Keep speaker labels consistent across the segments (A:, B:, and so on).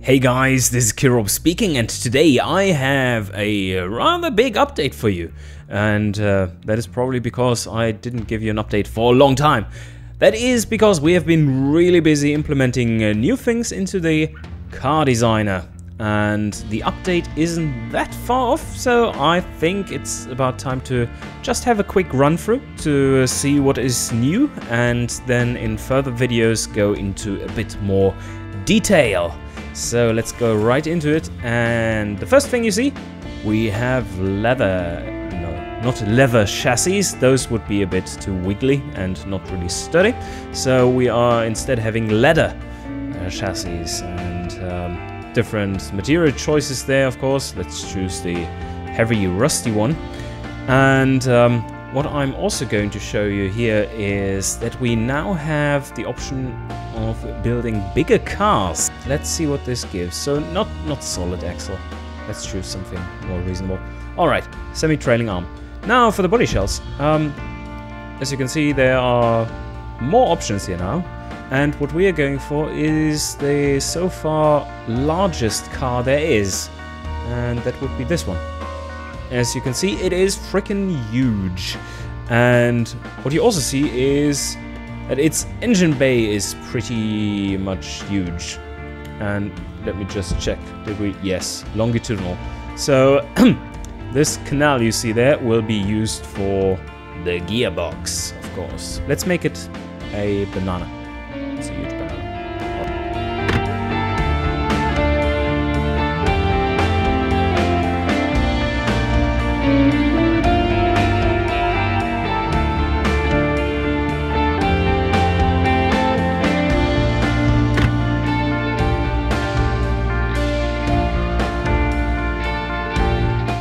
A: Hey guys, this is Killrob speaking, and today I have a rather big update for you. And that is probably because I didn't give you an update for a long time. That is because we have been really busy implementing new things into the car designer. And the update isn't that far off, so I think it's about time to just have a quick run through to see what is new, and then in further videos go into a bit more detail. So let's go right into it, and the first thing you see, we have leather, no, not leather chassis, those would be a bit too wiggly and not really sturdy, so we are instead having leather chassis, and different material choices there, of course. Let's choose the heavy rusty one. And what I'm also going to show you here is that we now have the option of building bigger cars. Let's see what this gives. So not solid axle. Let's choose something more reasonable. Alright, semi-trailing arm. Now for the body shells. As you can see, there are more options here now. And what we are going for is the so far largest car there is. And that would be this one. As you can see, it is freaking huge. And what you also see is that its engine bay is pretty much huge. And let me just check. Did we? Yes, longitudinal. So this canal you see there will be used for the gearbox, of course. Let's make it a banana. It's a huge banana.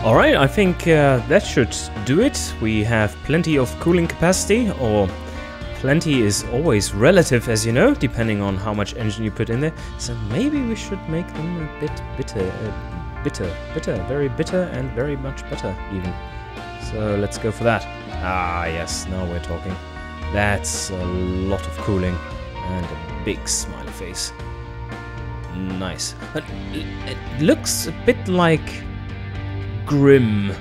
A: Alright, I think that should do it. We have plenty of cooling capacity, or plenty is always relative, as you know, depending on how much engine you put in there. So maybe we should make them a bit bitter, very bitter and very much better even. So let's go for that. Ah yes, now we're talking. That's a lot of cooling and a big smiley face. Nice. But it looks a bit like Grim.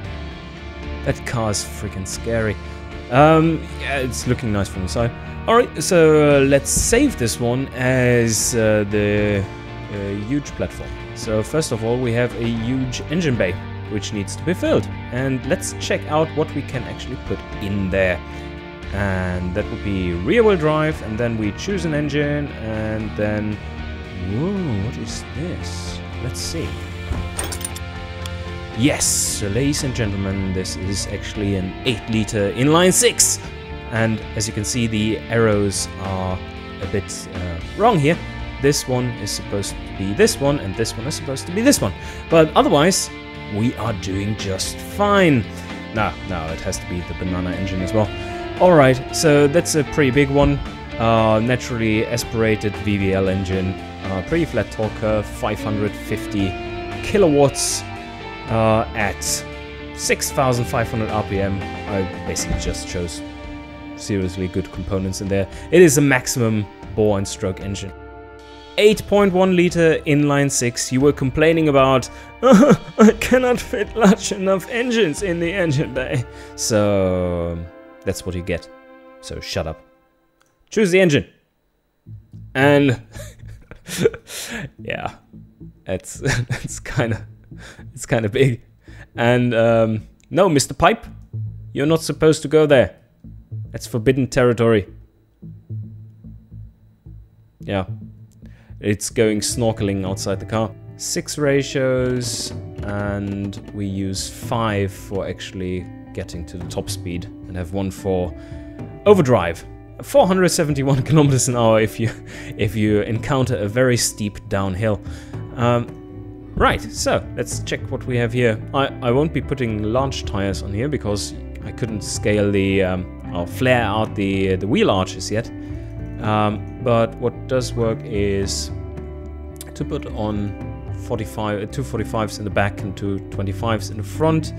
A: That car's freaking scary. Yeah, it's looking nice from the side. Alright, so let's save this one as the huge platform. So first of all, we have a huge engine bay, which needs to be filled. And let's check out what we can actually put in there. And that would be rear-wheel drive, and then we choose an engine, and then... Whoa, what is this? Let's see. Yes, so ladies and gentlemen, this is actually an 8-liter inline 6. And as you can see, the arrows are a bit wrong here. This one is supposed to be this one, and this one is supposed to be this one. But otherwise, we are doing just fine. No, it has to be the banana engine as well. Alright, so that's a pretty big one. Naturally aspirated VVL engine. Pretty flat torque curve, 550 kilowatts. At 6,500 RPM, I basically just chose seriously good components in there. It is a maximum bore and stroke engine. 8.1 liter inline 6. You were complaining about, I cannot fit large enough engines in the engine bay. So that's what you get. So shut up. Choose the engine. And yeah, it's kind of big. And no, Mr. Pipe, you're not supposed to go there. That's forbidden territory. Yeah, it's going snorkeling outside the car. 6 ratios, and we use 5 for actually getting to the top speed, and have 1 for overdrive. 471 kilometers an hour if you encounter a very steep downhill. Right, so let's check what we have here. I won't be putting large tires on here because I couldn't scale the or flare out the wheel arches yet. But what does work is to put on 2 45s in the back and 2 25s in the front.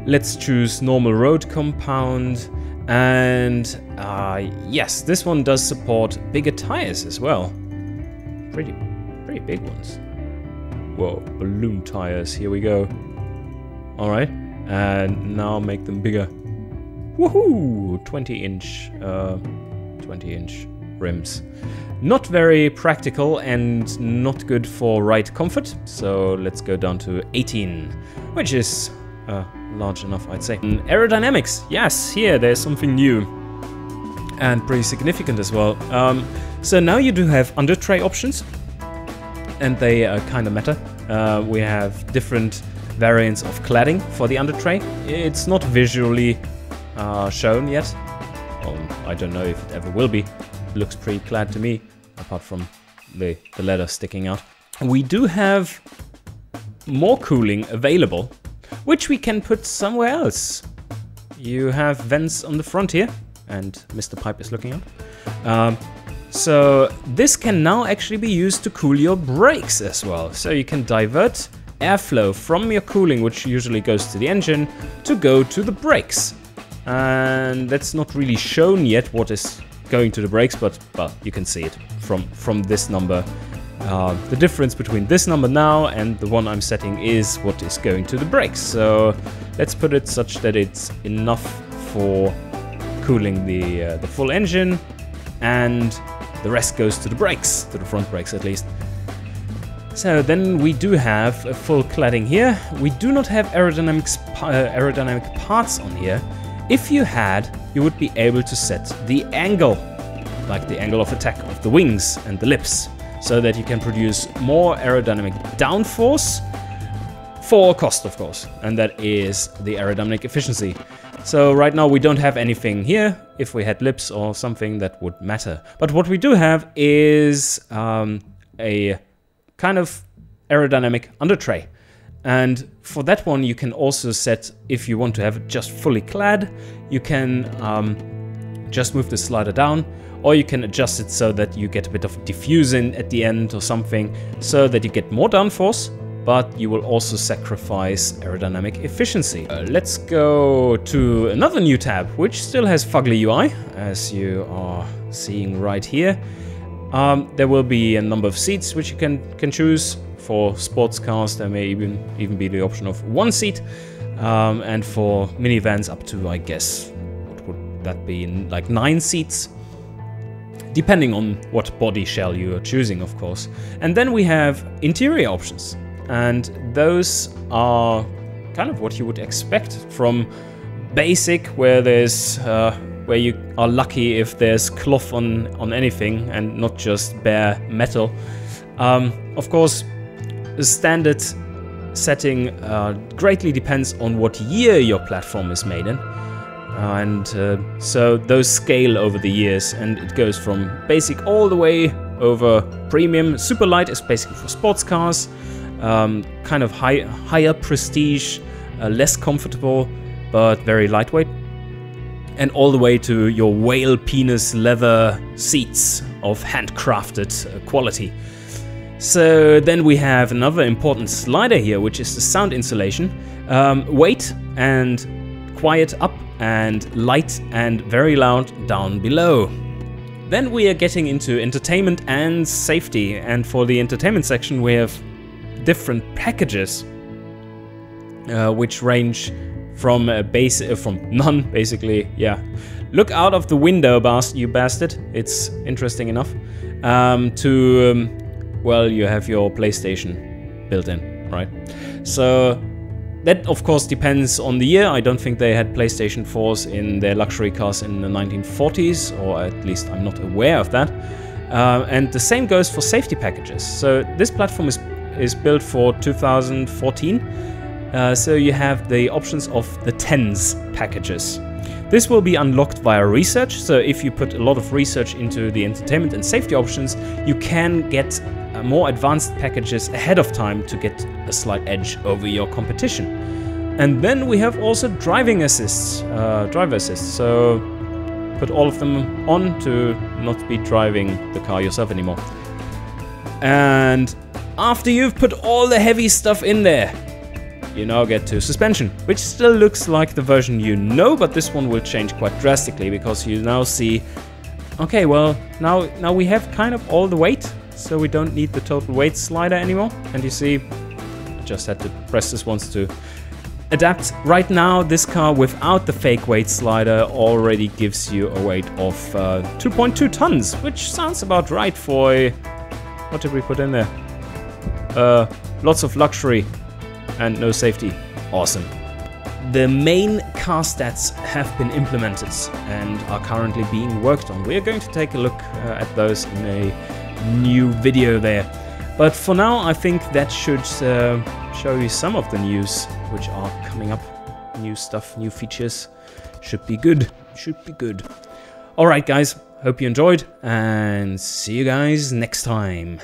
A: Let's choose normal road compound, and yes, this one does support bigger tires as well. Pretty big ones. Whoa, balloon tires, here we go. Alright, and now make them bigger. Woohoo! 20-inch rims. Not very practical and not good for ride comfort, so let's go down to 18, which is large enough, I'd say. Aerodynamics, yes, here there's something new and pretty significant as well. So now you do have under tray options, and they kind of matter. We have different variants of cladding for the under tray. It's not visually shown yet. I don't know if it ever will be. It looks pretty clad to me, apart from the leather sticking out. We do have more cooling available, which we can put somewhere else. You have vents on the front here, and Mr. Pipe is looking up. So this can now actually be used to cool your brakes as well. So you can divert airflow from your cooling, which usually goes to the engine, to go to the brakes. And that's not really shown yet what is going to the brakes, but well, you can see it from this number. The difference between this number now and the one I'm setting is what is going to the brakes. So let's put it such that it's enough for cooling the full engine, and the rest goes to the brakes, to the front brakes at least. So then we do have a full cladding here. We do not have aerodynamic parts on here. If you had, you would be able to set the angle, like the angle of attack of the wings and the lips, so that you can produce more aerodynamic downforce for cost, of course, and that is the aerodynamic efficiency. So right now we don't have anything here. If we had lips or something, that would matter. But what we do have is a kind of aerodynamic under tray. And for that one, you can also set, if you want to have it just fully clad, you can just move the slider down, or you can adjust it so that you get a bit of diffusing at the end or something, so that you get more downforce, but you will also sacrifice aerodynamic efficiency. Let's go to another new tab, which still has fugly UI, as you are seeing right here. There will be a number of seats which you can choose. For sports cars, there may even be the option of one seat, and for minivans up to, I guess, what would that be, like 9 seats, depending on what body shell you are choosing, of course. And then we have interior options, and those are kind of what you would expect from basic, where there's where you are lucky if there's cloth on anything and not just bare metal. Of course, the standard setting greatly depends on what year your platform is made in. So those scale over the years, and it goes from basic all the way over premium. Super light is basically for sports cars, kind of higher prestige, less comfortable, but very lightweight. And all the way to your whale penis leather seats of handcrafted quality. So then we have another important slider here, which is the sound insulation. Weight and quiet up, and light and very loud down below. Then we are getting into entertainment and safety, and for the entertainment section we have different packages, which range from none, basically, yeah. Look out of the window, you bastard. It's interesting enough. Well, you have your PlayStation built in, right? So that, of course, depends on the year. I don't think they had PlayStation 4s in their luxury cars in the 1940s, or at least I'm not aware of that. And the same goes for safety packages. So this platform is built for 2014. So you have the options of the TENS packages. This will be unlocked via research. So if you put a lot of research into the entertainment and safety options, you can get more advanced packages ahead of time to get a slight edge over your competition. And then we have also driver assists. So put all of them on to not be driving the car yourself anymore. And after you've put all the heavy stuff in there, you now get to suspension, which still looks like the version you know, but this one will change quite drastically, because you now see, okay, well, now we have kind of all the weight, so we don't need the total weight slider anymore. And you see just had to press this once to adapt. Right now, this car without the fake weight slider already gives you a weight of 2.2 tons, which sounds about right for a... What did we put in there? Lots of luxury and no safety. Awesome. The main car stats have been implemented and are currently being worked on. We're going to take a look at those in a new video there. But for now, I think that should show you some of the news which are coming up. New stuff, new features. Should be good. Should be good. Alright guys, hope you enjoyed and see you guys next time.